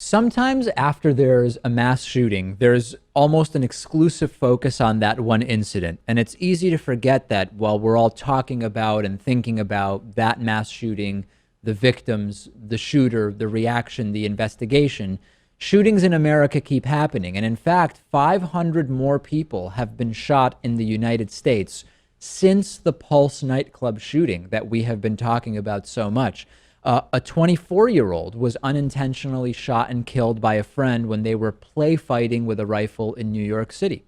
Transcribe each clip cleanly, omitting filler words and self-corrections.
Sometimes after there's a mass shooting, there's almost an exclusive focus on that one incident. And it's easy to forget that while we're all talking about and thinking about that mass shooting, the victims, the shooter, the reaction, the investigation, shootings in America keep happening. And in fact, 500 more people have been shot in the United States since the Pulse nightclub shooting that we have been talking about so much. A 24-year-old was unintentionally shot and killed by a friend when they were play fighting with a rifle in New York City.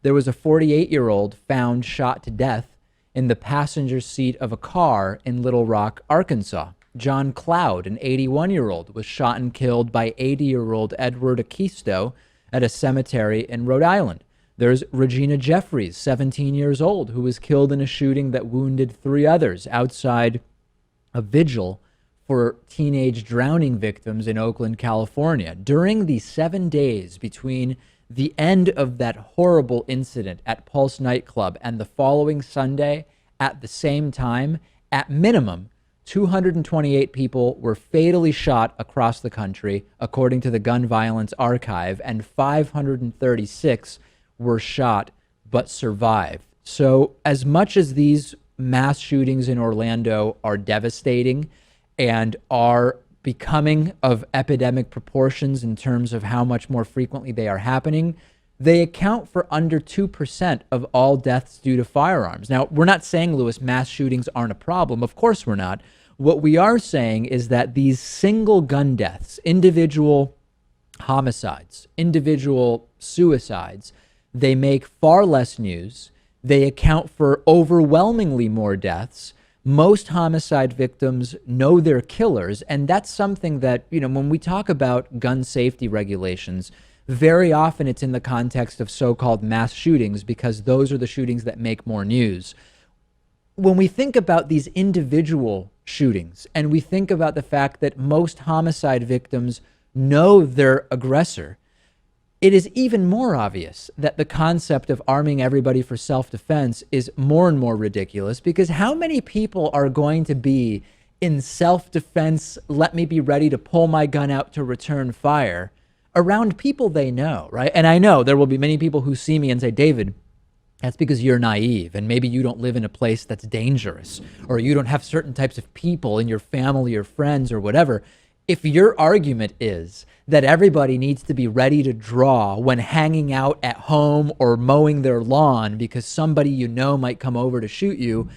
There was a 48-year-old found shot to death in the passenger seat of a car in Little Rock, Arkansas. John Cloud, an 81-year-old, was shot and killed by 80-year-old Edward Akisto at a cemetery in Rhode Island. There's Regina Jeffries, 17 years old, who was killed in a shooting that wounded three others outside a vigil for teenage drowning victims in Oakland, California. During the 7 days between the end of that horrible incident at Pulse nightclub and the following Sunday at the same time, at minimum, 228 people were fatally shot across the country, according to the Gun Violence Archive, and 536 were shot but survived. So as much as these mass shootings in Orlando are devastating and are becoming of epidemic proportions in terms of how much more frequently they are happening, they account for under 2% of all deaths due to firearms. Now, we're not saying, Lewis, mass shootings aren't a problem. Of course we're not. What we are saying is that these single gun deaths, individual homicides, individual suicides, they make far less news. They account for overwhelmingly more deaths. Most homicide victims know their killers, and that's something that, when we talk about gun safety regulations, very often it's in the context of so-called mass shootings because those are the shootings that make more news. When we think about these individual shootings and we think about the fact that most homicide victims know their aggressor, it is even more obvious that the concept of arming everybody for self-defense is more and more ridiculous, because how many people are going to be in self-defense, let me be ready to pull my gun out to return fire, around people they know, right? And I know there will be many people who see me and say, David, that's because you're naive and maybe you don't live in a place that's dangerous, or you don't have certain types of people in your family or friends or whatever. If your argument is that everybody needs to be ready to draw when hanging out at home or mowing their lawn because somebody might come over to shoot you,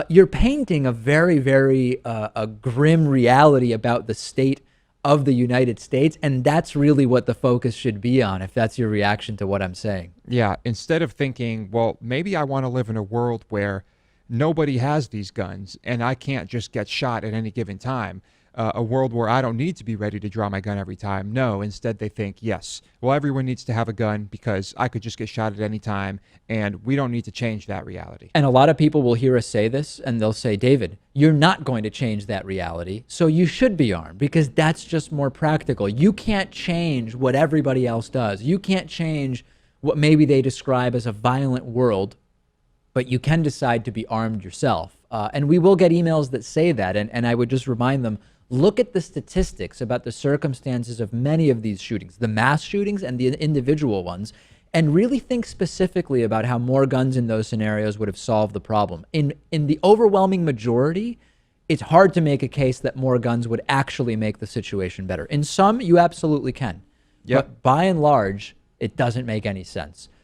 you're painting a very, very a grim reality about the state of the United States. And that's really what the focus should be on, if that's your reaction to what I'm saying. Yeah, instead of thinking, well, maybe I want to live in a world where nobody has these guns and I can't just get shot at any given time. A world where I don't need to be ready to draw my gun every time. No, instead they think, yes, well, everyone needs to have a gun because I could just get shot at any time, and we don't need to change that reality. And a lot of people will hear us say this, and they'll say, David, you're not going to change that reality, so you should be armed because that's just more practical. You can't change what everybody else does. You can't change what maybe they describe as a violent world, but you can decide to be armed yourself. And we will get emails that say that, and I would just remind them, look at the statistics about the circumstances of many of these shootings, the mass shootings and the individual ones, and really think specifically about how more guns in those scenarios would have solved the problem. In the overwhelming majority, it's hard to make a case that more guns would actually make the situation better. In some, you absolutely can. Yep. But by and large, it doesn't make any sense.